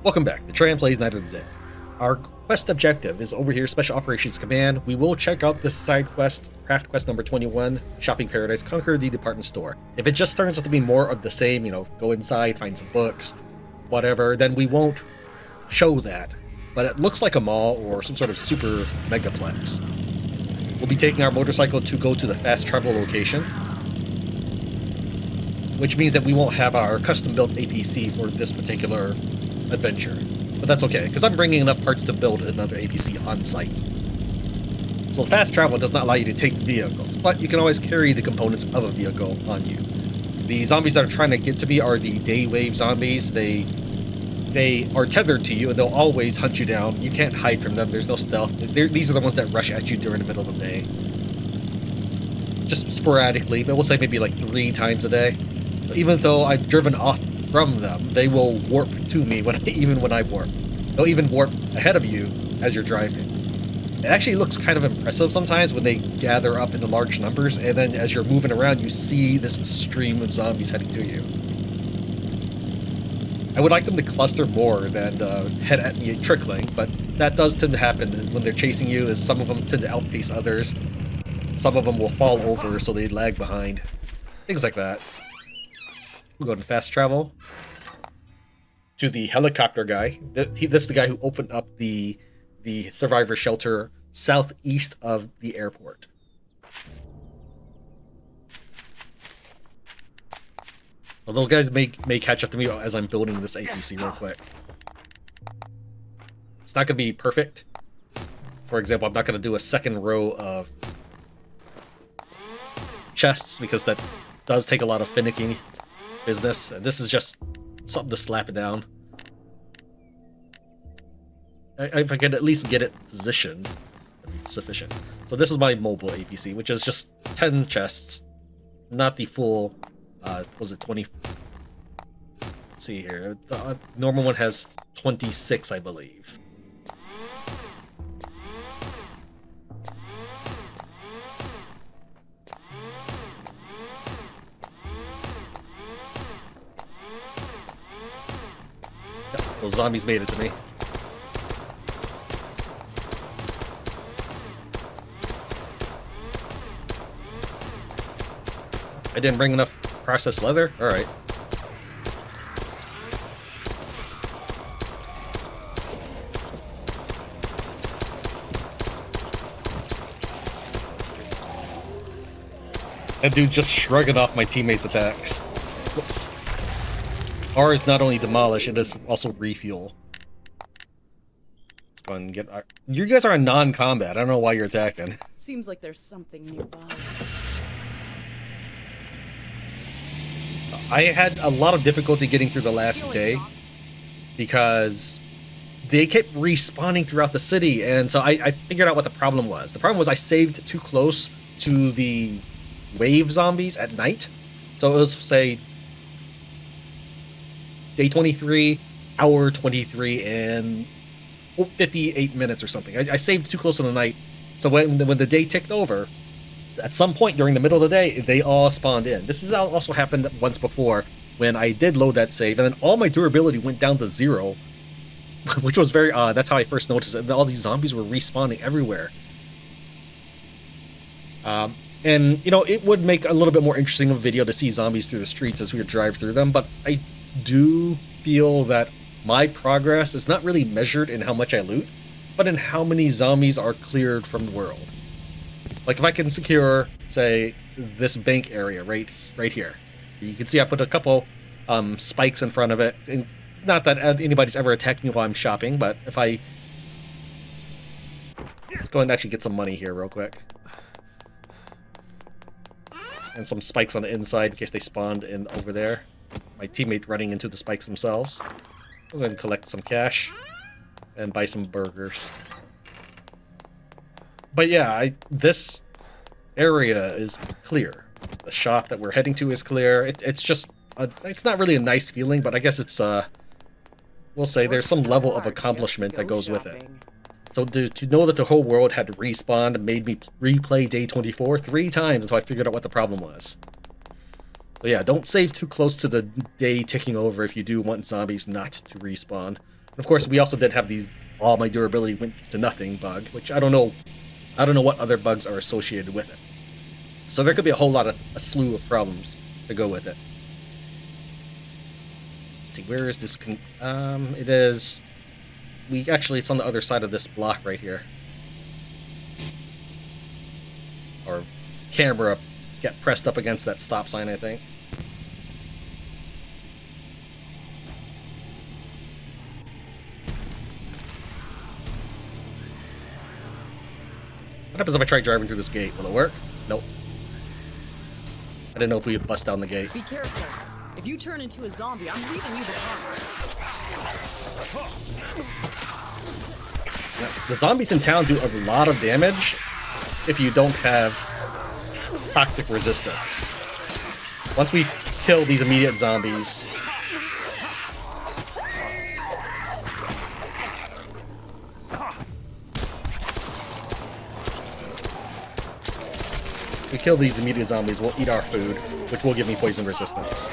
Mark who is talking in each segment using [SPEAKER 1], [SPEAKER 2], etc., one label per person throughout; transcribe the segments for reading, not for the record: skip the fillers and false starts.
[SPEAKER 1] Welcome back. The Tran plays Night of the Dead. Our quest objective is over here, Special Operations Command. We will check out this side quest, craft quest number 21, Shopping Paradise, conquer the department store. If it just turns out to be more of the same, go inside, find some books, whatever, then we won't show that. But it looks like a mall or some sort of super megaplex. We'll be taking our motorcycle to go to the fast travel location, which means that we won't have our custom-built APC for this particular adventure. But that's okay, because I'm bringing enough parts to build another APC on site. So fast travel does not allow you to take vehicles, but you can always carry the components of a vehicle on you. The zombies that are trying to get to me are the day wave zombies. They are tethered to you and they'll always hunt you down. You can't hide from them, there's no stealth. These are the ones that rush at you during the middle of the day. Just sporadically, but we'll say maybe like 3 times a day. Even though I've driven off from them, they will warp to me even when I warp. They'll even warp ahead of you as you're driving. It actually looks kind of impressive sometimes when they gather up into large numbers, and then as you're moving around, you see this stream of zombies heading to you. I would like them to cluster more than head at me trickling, but that does tend to happen when they're chasing you, as some of them tend to outpace others. Some of them will fall over, so they lag behind. Things like that. We'll go to fast travel to the helicopter guy. This is the guy who opened up the survivor shelter southeast of the airport. Although guys may catch up to me as I'm building this APC real quick. It's not going to be perfect. For example, I'm not going to do a second row of chests because that does take a lot of finicking business, and this is just something to slap it down. If I could at least get it positioned, that'd be sufficient. So this is my mobile APC, which is just 10 chests, not the full, was it 20? Let's see here, the normal one has 26, I believe. Those zombies made it to me. I didn't bring enough processed leather? Alright. That dude just shrugging off my teammates' attacks. Whoops. R is not only demolish, it is also refuel. Let's go and get our... You guys are in non-combat. I don't know why you're attacking.
[SPEAKER 2] Seems like there's something nearby.
[SPEAKER 1] I had a lot of difficulty getting through the last day because they kept respawning throughout the city, and so I figured out what the problem was. The problem was I saved too close to the wave zombies at night. So it was, say, day 23, hour 23, and 58 minutes or something. I saved too close to the night, so when the day ticked over, at some point during the middle of the day, they all spawned in. This has also happened once before when I did load that save, and then all my durability went down to 0, which was very odd. That's how I first noticed it. All these zombies were respawning everywhere. And, it would make a little bit more interesting of a video to see zombies through the streets as we would drive through them, but I do feel that my progress is not really measured in how much I loot, but in how many zombies are cleared from the world. Like if I can secure, say, this bank area right here. You can see I put a couple spikes in front of it. And not that anybody's ever attacked me while I'm shopping, but if I... Let's go and actually get some money here real quick. And some spikes on the inside in case they spawned in over there. My teammate running into the spikes themselves. We'll go ahead and collect some cash and buy some burgers. But yeah, this area is clear. The shop that we're heading to is clear. It's just, it's not really a nice feeling, but I guess it's, we'll say there's some level of accomplishment that goes with it. So to know that the whole world had respawned made me replay day 24 3 times until I figured out what the problem was. So yeah, don't save too close to the day ticking over if you do want zombies not to respawn. Of course, we also did have these all my durability went to nothing bug, which I don't know what other bugs are associated with it. So there could be a slew of problems to go with it. Let's see, where is this? It is. It's on the other side of this block right here. Or camera get pressed up against that stop sign, I think. What happens if I try driving through this gate? Will it work? Nope. I didn't know if we would bust down the gate.
[SPEAKER 2] Be careful. If you turn into a zombie, I'm leaving you the car.
[SPEAKER 1] Now, the zombies in town do a lot of damage if you don't have toxic resistance. Once we kill these immediate zombies, we'll eat our food, which will give me poison resistance.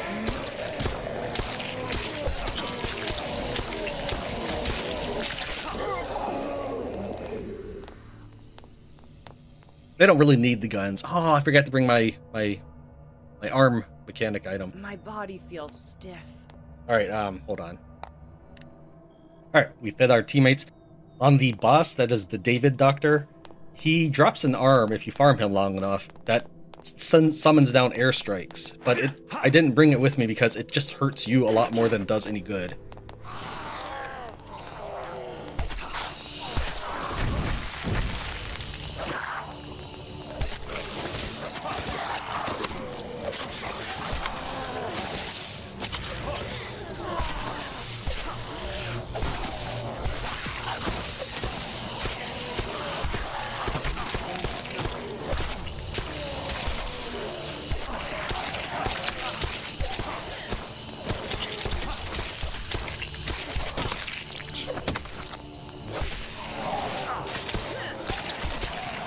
[SPEAKER 1] They don't really need the guns. Oh, I forgot to bring my arm mechanic item.
[SPEAKER 2] My body feels stiff.
[SPEAKER 1] Alright, hold on. Alright, we fed our teammates. On the boss, that is the David Doctor, he drops an arm if you farm him long enough that summons down airstrikes. But I didn't bring it with me because it just hurts you a lot more than it does any good.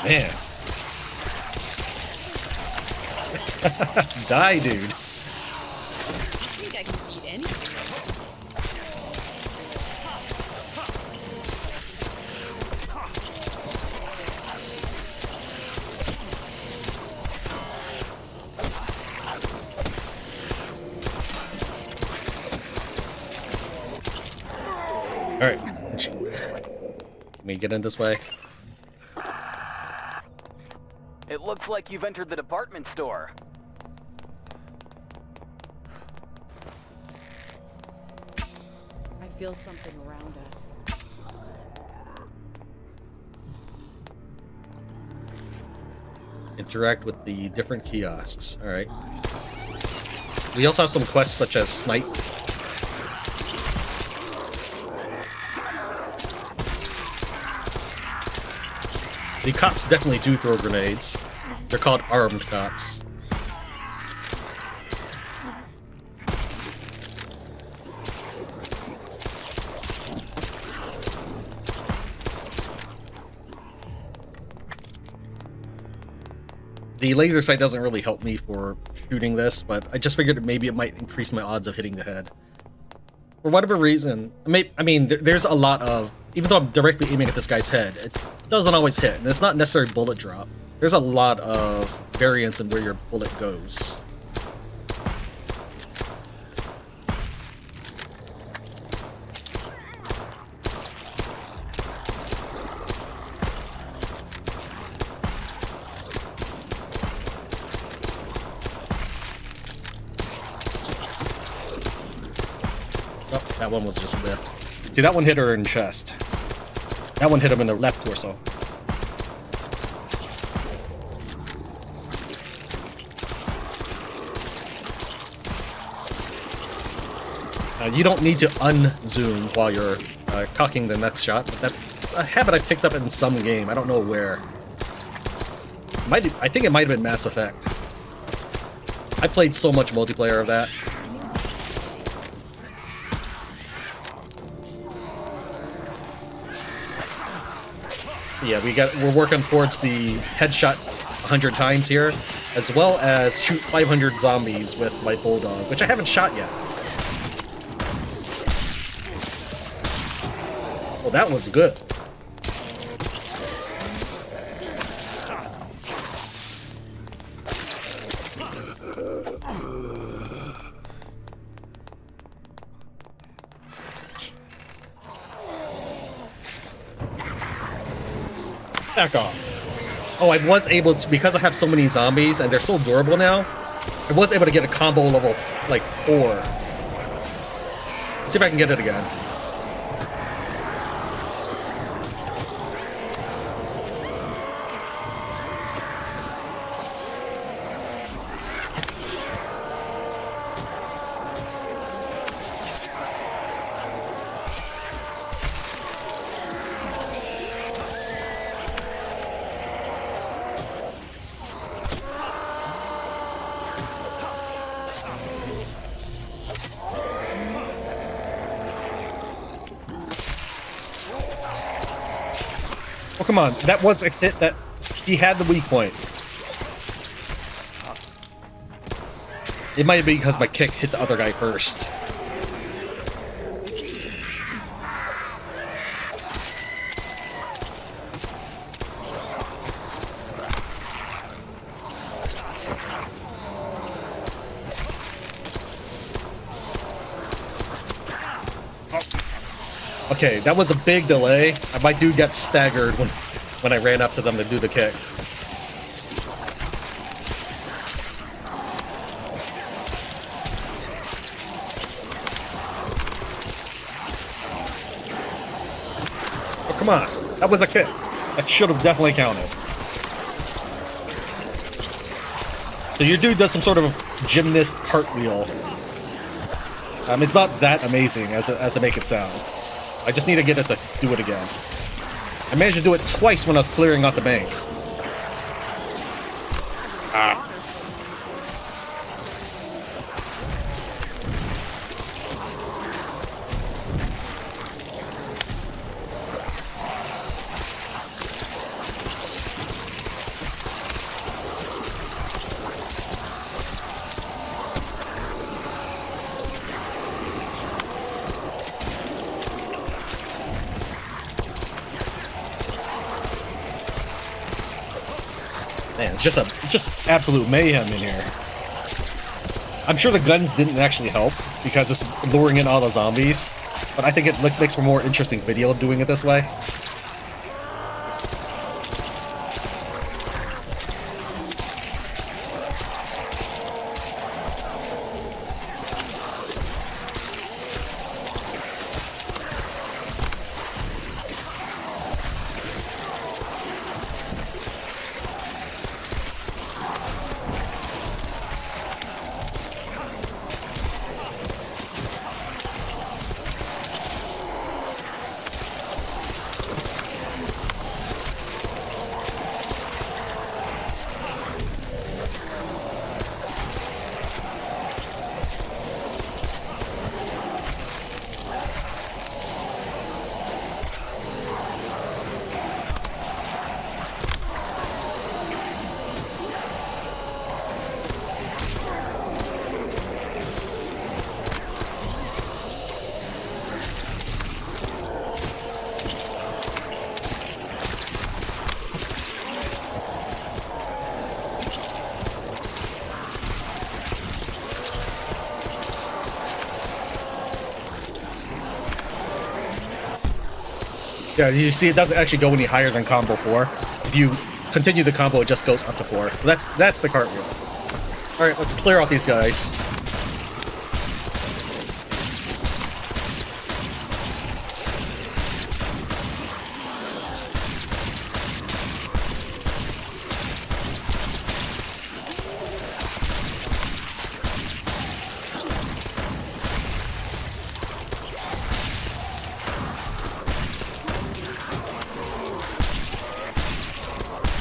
[SPEAKER 1] Man. Die, dude.
[SPEAKER 2] I think I can beat anything.
[SPEAKER 1] Alright. Can we get in this way?
[SPEAKER 3] It looks like you've entered the department store.
[SPEAKER 2] I feel something around us.
[SPEAKER 1] Interact with the different kiosks. Alright. We also have some quests such as Snipe. The cops definitely do throw grenades. They're called armed cops. The laser sight doesn't really help me for shooting this, but I just figured maybe it might increase my odds of hitting the head. For whatever reason, there's a lot of... Even though I'm directly aiming at this guy's head, it doesn't always hit, and it's not necessarily bullet drop. There's a lot of variance in where your bullet goes. Oh, that one was just a bit. See, that one hit her in the chest. That one hit him in the left torso. You don't need to unzoom while you're cocking the next shot, but that's a habit I picked up in some game. I don't know where. I think it might have been Mass Effect. I played so much multiplayer of that. Yeah, we're working towards the headshot 100 times here, as well as shoot 500 zombies with my bulldog, which I haven't shot yet. Well, that was good. Back off. Oh, I was able to, because I have so many zombies and they're so durable now, I was able to get a combo level, like, 4. Let's see if I can get it again. Oh, come on. That was a hit that he had the weak point. It might be because my kick hit the other guy first. Okay, that was a big delay. My dude got staggered when I ran up to them to do the kick. Oh, come on. That was a kick. That should have definitely counted. So your dude does some sort of gymnast cartwheel. It's not that amazing as it make it sound. I just need to get it to do it again. I managed to do it twice when I was clearing out the bank. Ah. Man, it's just absolute mayhem in here. I'm sure the guns didn't actually help because it's luring in all the zombies, but I think it makes for a more interesting video doing it this way. Yeah, you see it doesn't actually go any higher than combo 4. If you continue the combo, it just goes up to 4. So that's the cartwheel. Alright, let's clear out these guys.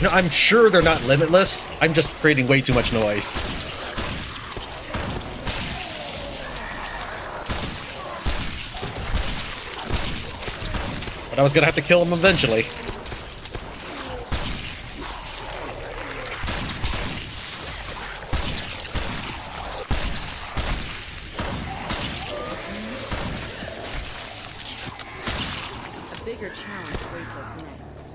[SPEAKER 1] No, I'm sure they're not limitless. I'm just creating way too much noise. But I was gonna have to kill him eventually.
[SPEAKER 2] bigger challenge awaits us next.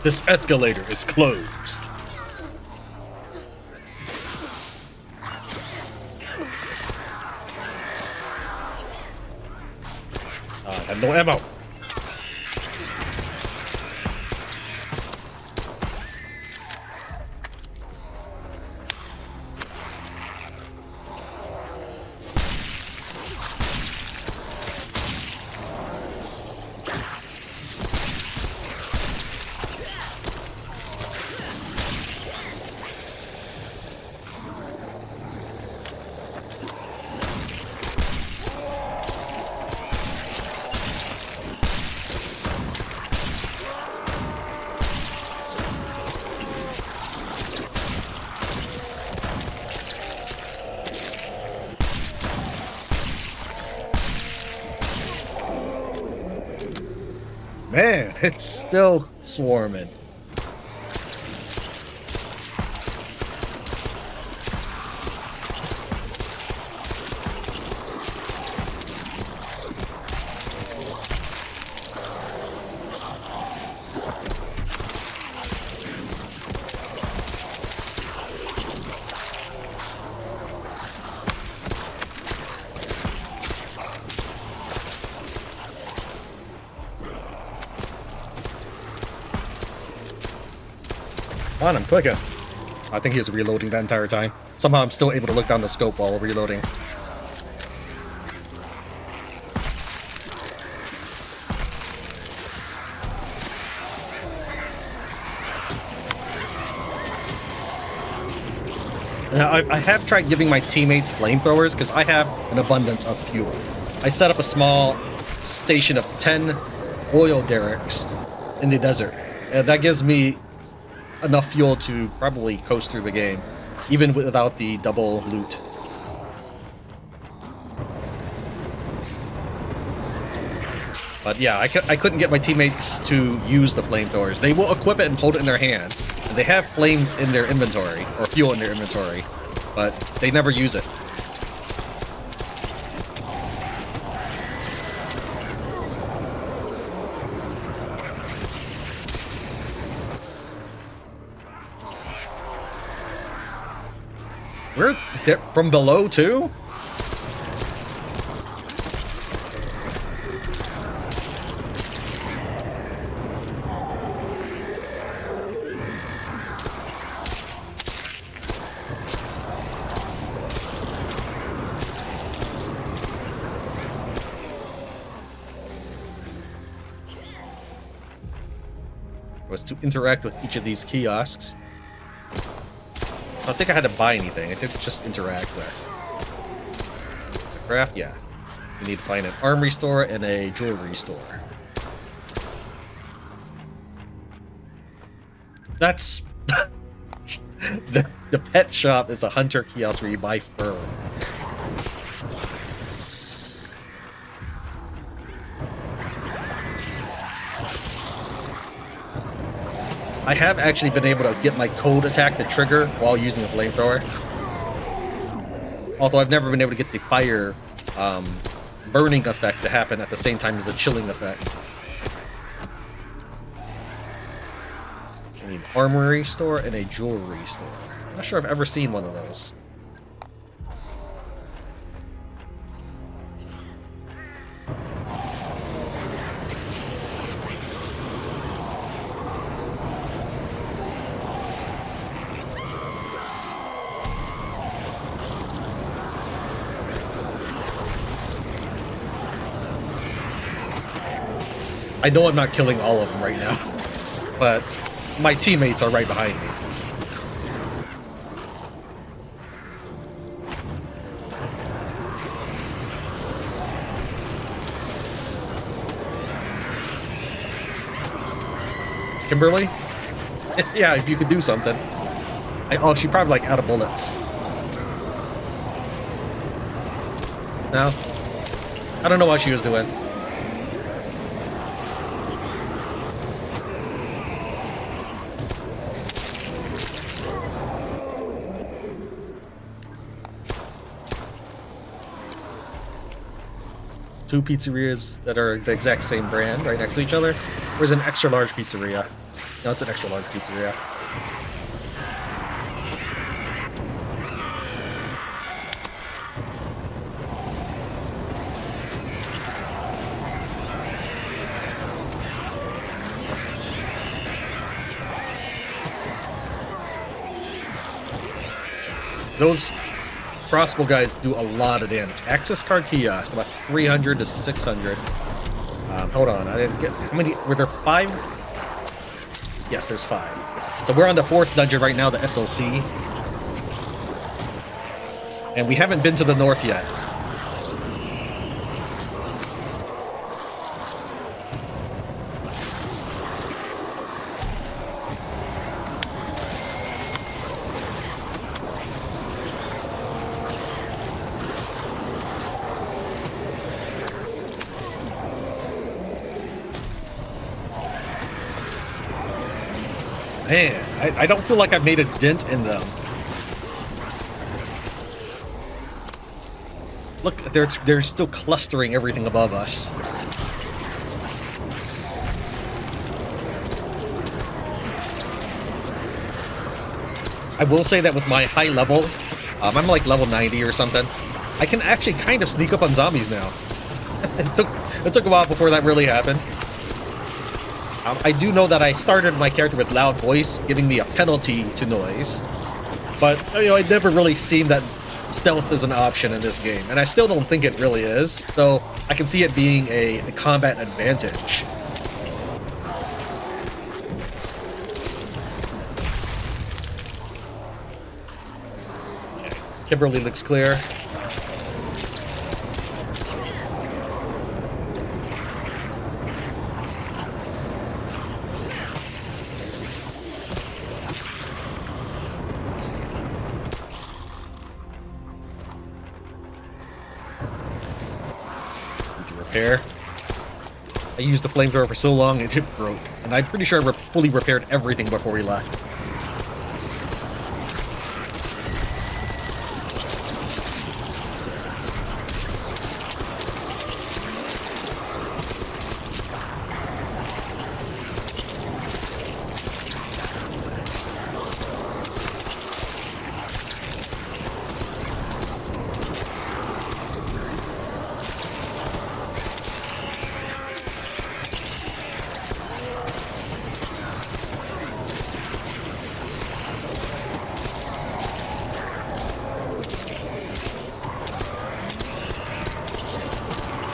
[SPEAKER 1] This escalator is closed. I have no ammo. Man, it's still swarming. Come on, I'm quicker. I think he was reloading that entire time. Somehow I'm still able to look down the scope while reloading. Now, I have tried giving my teammates flamethrowers because I have an abundance of fuel. I set up a small station of 10 oil derricks in the desert. And that gives me enough fuel to probably coast through the game, even without the double loot. But yeah, I couldn't get my teammates to use the flamethrowers. They will equip it and hold it in their hands. And they have flames in their inventory, or fuel in their inventory, but they never use it. We're from below too? Was to interact with each of these kiosks. I don't think I had to buy anything. I think just interact with. So craft, yeah. You need to find an armory store and a jewelry store. That's the pet shop is a hunter kiosk where you buy fur. I have actually been able to get my cold attack to trigger while using a flamethrower. Although I've never been able to get the fire burning effect to happen at the same time as the chilling effect. I need an armory store and a jewelry store. I'm not sure I've ever seen one of those. I know I'm not killing all of them right now, but my teammates are right behind me. Kimberly? Yeah, if you could do something. Oh, she probably like out of bullets. No? I don't know what she was doing. two pizzerias that are the exact same brand right next to each other. Where's an extra large pizzeria? No, it's an extra large pizzeria. Those crossbow guys do a lot of damage. Access card kiosk, about 300 to 600. Hold on, I didn't get... How many... Were there 5? Yes, there's 5. So we're on the 4th dungeon right now, the SOC. And we haven't been to the north yet. Man, I don't feel like I've made a dent in them. Look, they're still clustering everything above us. I will say that with my high level, I'm like level 90 or something, I can actually kind of sneak up on zombies now. It took a while before that really happened. I do know that I started my character with loud voice, giving me a penalty to noise. But, you know, it never really seemed that stealth is an option in this game. And I still don't think it really is, though I can see it being a combat advantage. Okay, Kimberly looks clear. Repair. I used the flamethrower for so long it broke, and I'm pretty sure I fully repaired everything before we left.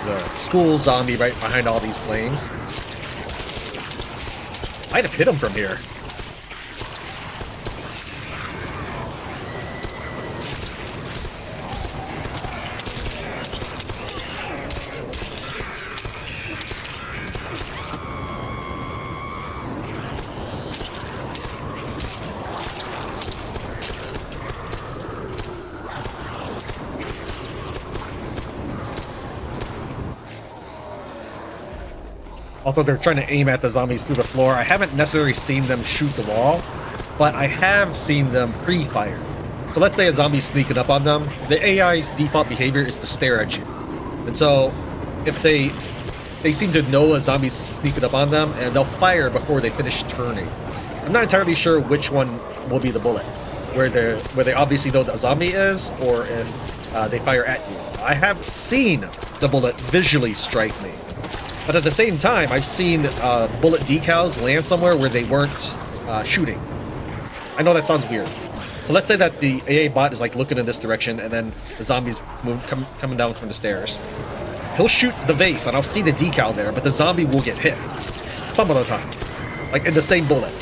[SPEAKER 1] There's a school zombie right behind all these flames. Might have hit him from here. Although they're trying to aim at the zombies through the floor, I haven't necessarily seen them shoot the wall, but I have seen them pre-fire. So let's say a zombie's sneaking up on them, the AI's default behavior is to stare at you. And so, if they seem to know a zombie's sneaking up on them, and they'll fire before they finish turning. I'm not entirely sure which one will be the bullet, where they obviously know that a zombie is, or if they fire at you. I have seen the bullet visually strike me. But at the same time, I've seen bullet decals land somewhere where they weren't shooting. I know that sounds weird. So let's say that the AA bot is like looking in this direction, and then the zombies coming down from the stairs. He'll shoot the vase, and I'll see the decal there, but the zombie will get hit. Some of the time. Like in the same bullet.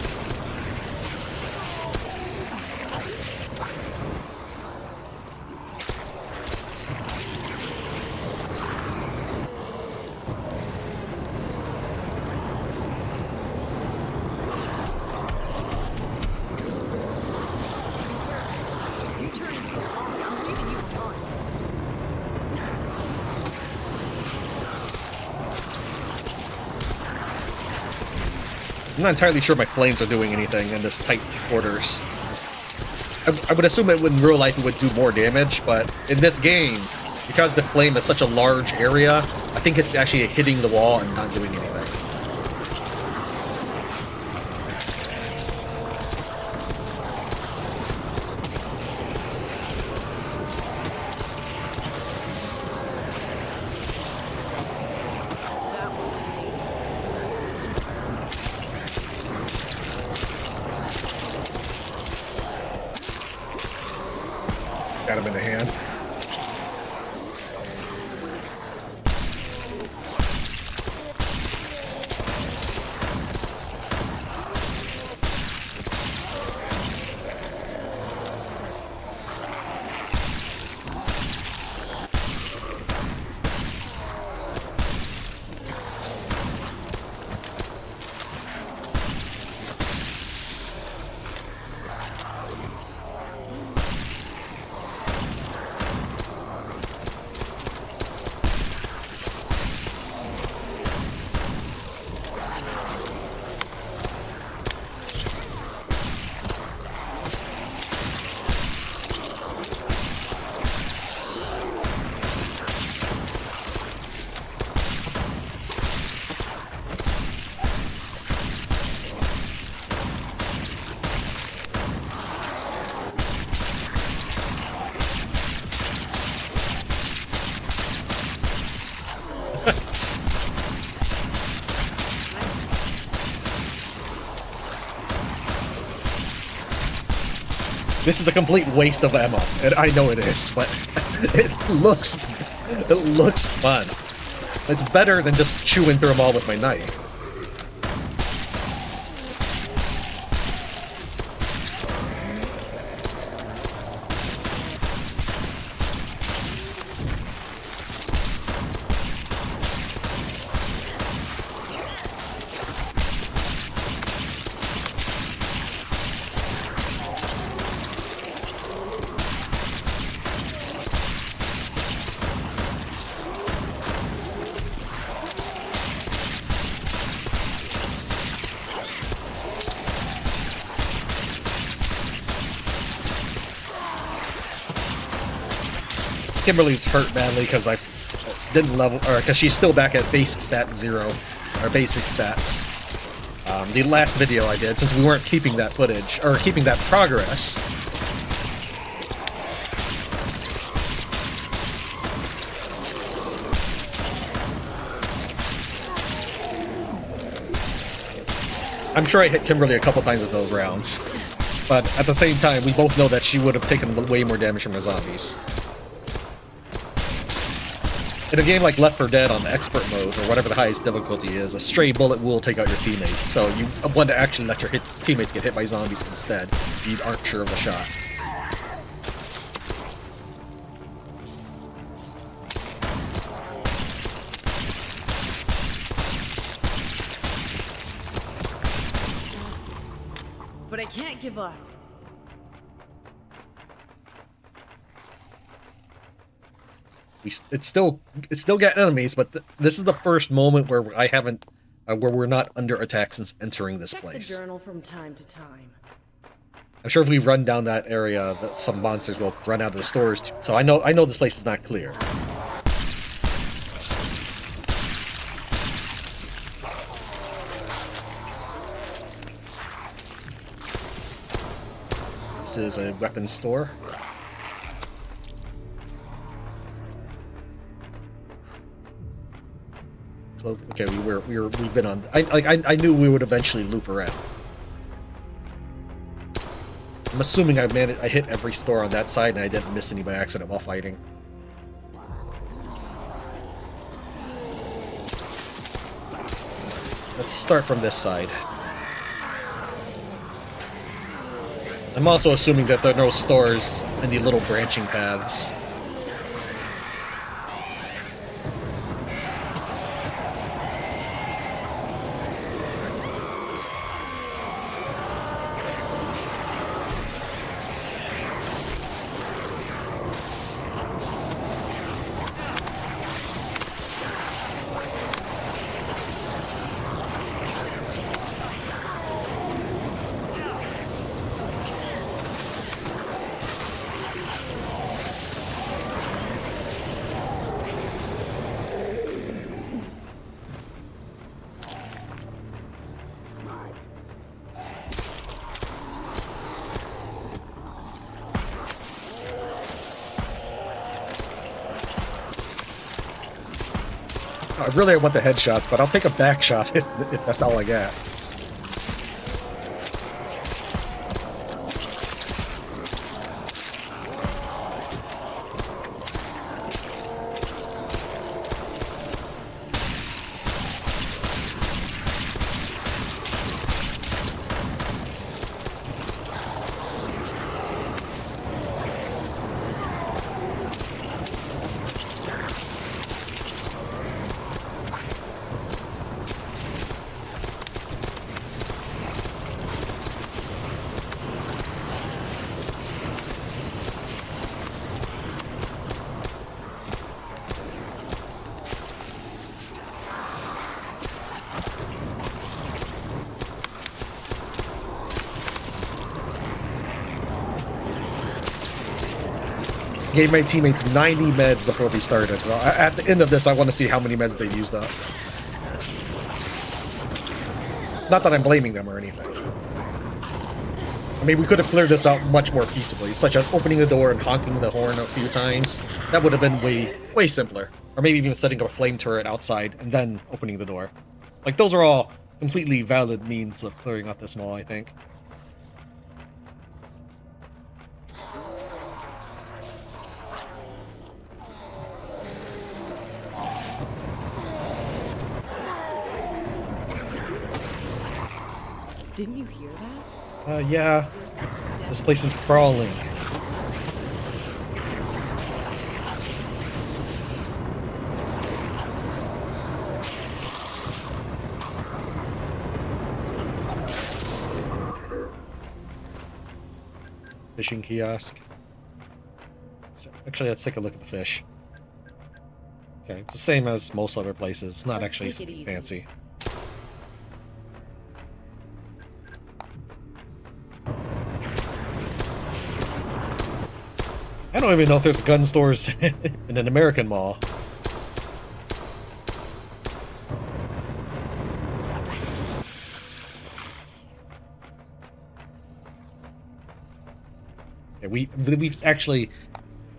[SPEAKER 1] I'm not entirely sure my flames are doing anything in this tight quarters. I would assume that in real life it would do more damage, but in this game, Because the flame is such a large area, I think it's actually hitting the wall and not doing anything.
[SPEAKER 4] Got him in the hand.
[SPEAKER 1] This is a complete waste of ammo, and I know it is, but it looks fun. It's better than just chewing through them all with my knife. Kimberly's hurt badly because I didn't level, or because she's still back at base stat 0, or basic stats. The last video I did, since we weren't keeping that footage, or keeping that progress. I'm sure I hit Kimberly a couple times with those rounds, but at the same time, we both know that she would have taken way more damage from the zombies. In a game like Left 4 Dead on the expert mode, or whatever the highest difficulty is, a stray bullet will take out your teammate, so you want to actually let your teammates get hit by zombies instead, if you aren't sure of the shot.
[SPEAKER 2] But I can't give up.
[SPEAKER 1] It's still got enemies, but this is the first moment where I haven't, where we're not under attack since entering this place.
[SPEAKER 2] Check the journal from time to time.
[SPEAKER 1] I'm sure if we run down that area, that some monsters will run out of the stores too. So I know this place is not clear. This is a weapons store. Okay, we've been on. I knew we would eventually loop around. I'm assuming I hit every store on that side and I didn't miss any by accident while fighting. Let's start from this side. I'm also assuming that there are no stores in the little branching paths. I want the headshots, but I'll take a back shot if that's all I got. Gave my teammates 90 meds before we started. So at the end of this, I want to see how many meds they've used up. Not that I'm blaming them or anything. I mean, we could have cleared this out much more peaceably, such as opening the door and honking the horn a few times. That would have been way simpler. Or maybe even setting up a flame turret outside and then opening the door. Like, those are all completely valid means of clearing out this mall, I think.
[SPEAKER 2] Didn't you hear that?
[SPEAKER 1] Yeah. This place is crawling. Fishing kiosk. So, actually, let's take a look at the fish. Okay, it's the same as most other places. It's not actually something fancy. I don't even know if there's gun stores in an American mall. Yeah, we've actually,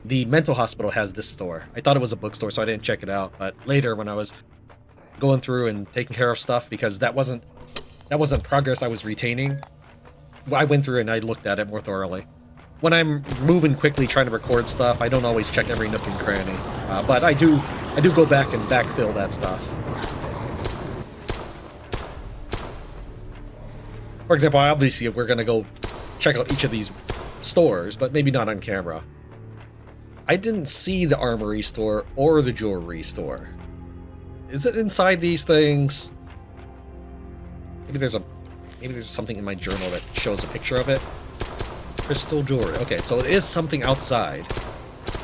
[SPEAKER 1] the mental hospital has this store. I thought it was a bookstore, so I didn't check it out. But later, when I was going through and taking care of stuff, because that wasn't progress I was retaining, I went through and I looked at it more thoroughly. When I'm moving quickly trying to record stuff, I don't always check every nook and cranny. But I do go back and backfill that stuff. For example, obviously we're gonna go check out each of these stores, but maybe not on camera. I didn't see the armory store or the jewelry store. Is it inside these things? Maybe there's something in my journal that shows a picture of it. Crystal jewelry. Okay, so it is something outside.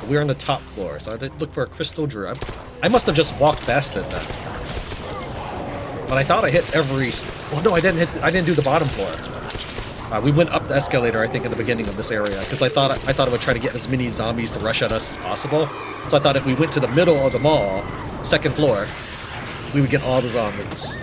[SPEAKER 1] We're on the top floor, so I did look for a crystal jewelry. I must have just walked past it then. But I thought I hit every. Well, no, I didn't do the bottom floor. We went up the escalator, I think, in the beginning of this area, because I thought it would try to get as many zombies to rush at us as possible. So I thought if we went to the middle of the mall, second floor, we would get all the zombies.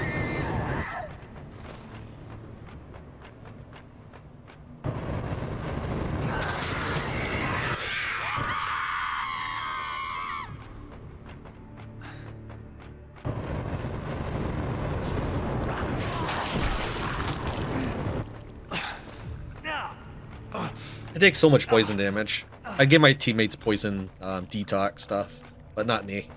[SPEAKER 1] I take so much poison damage. I give my teammates poison detox stuff, but not me.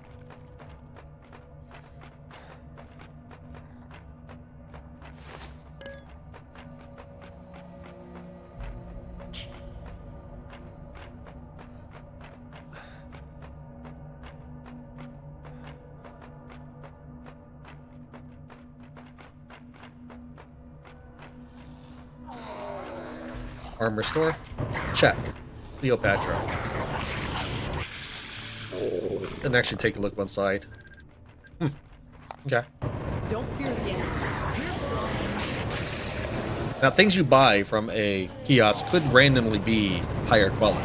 [SPEAKER 1] Armor store? Check. Cleopatra. Didn't actually take a look one side. Okay.
[SPEAKER 2] Don't fear the enemy.
[SPEAKER 1] Now, things you buy from a kiosk could randomly be higher quality.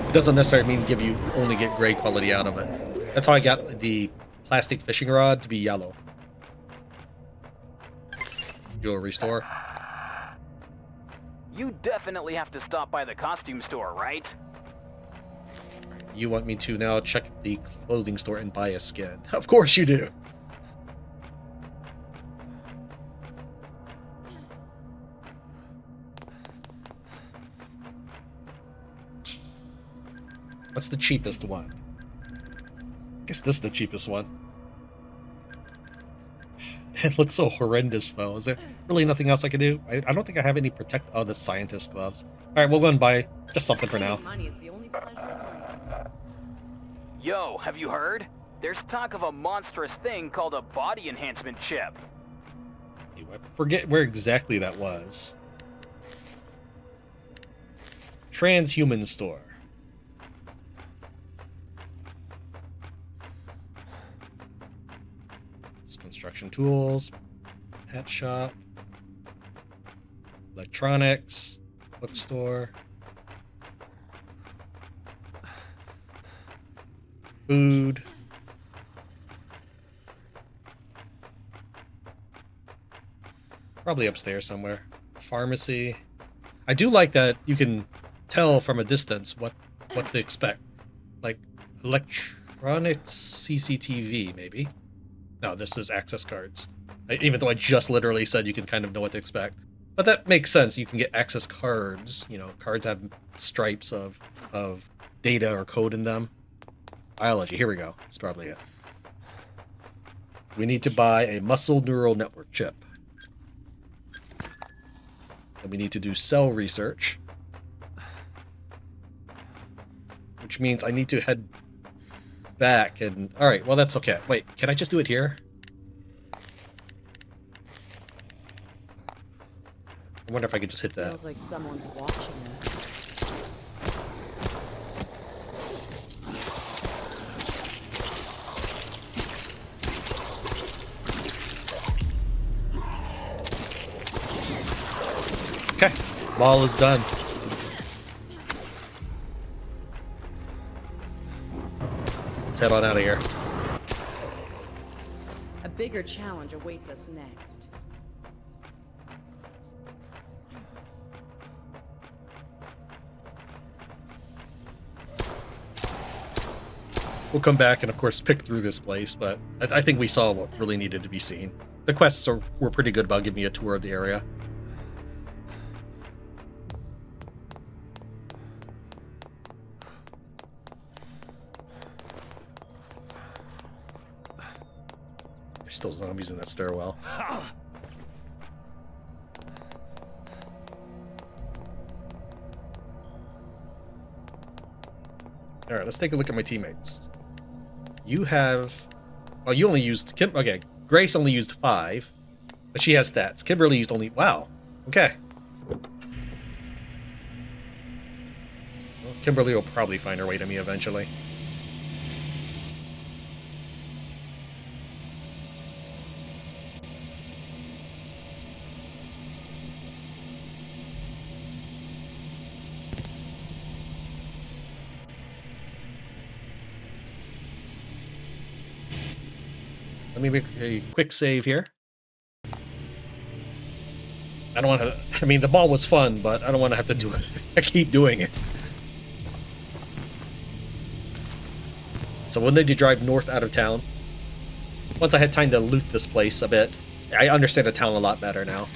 [SPEAKER 1] It doesn't necessarily mean you only get gray quality out of it. That's how I got the plastic fishing rod to be yellow. Jewelry store.
[SPEAKER 3] You definitely have to stop by the costume store, right?
[SPEAKER 1] You want me to now check the clothing store and buy a skin? Of course you do. What's the cheapest one? I guess this is the cheapest one. It looks so horrendous, though. Is there really nothing else I can do? I don't think I have any protect... Oh, the scientist gloves. Alright, we'll go and buy just something for now.
[SPEAKER 2] Money is the only pleasure in life.
[SPEAKER 3] Yo, have you heard? There's talk of a monstrous thing called a body enhancement chip.
[SPEAKER 1] I forget where exactly that was. Transhuman store. Construction tools, pet shop, electronics, bookstore, food. Probably upstairs somewhere. Pharmacy. I do like that you can tell from a distance what to expect. Like electronics CCTV, maybe. No, this is access cards. Even though I just literally said you can kind of know what to expect. But that makes sense. You can get access cards. You know, cards have stripes of data or code in them. Biology. Here we go. That's probably it. We need to buy a muscle neural network chip. And we need to do cell research. Which means I need to head back and... Alright, well that's okay. Wait, can I just do it here? I wonder if I could just hit that.
[SPEAKER 2] Feels like someone's watching us.
[SPEAKER 1] Okay, ball is done. Let's head on out of here.
[SPEAKER 2] A bigger challenge awaits us next.
[SPEAKER 1] We'll come back and, of course, pick through this place, but I think we saw what really needed to be seen. The quests were pretty good about giving me a tour of the area. There's still zombies in that stairwell. Alright, let's take a look at my teammates. You have... Oh, you only used... Okay, Grace only used 5, but she has stats. Kimberly used only... Wow. Okay. Well, Kimberly will probably find her way to me eventually. Let me make a quick save here. I don't want to... I mean, the ball was fun, but I don't want to have to do it. I keep doing it. So we'll need to drive north out of town. Once I had time to loot this place a bit. I understand the town a lot better now.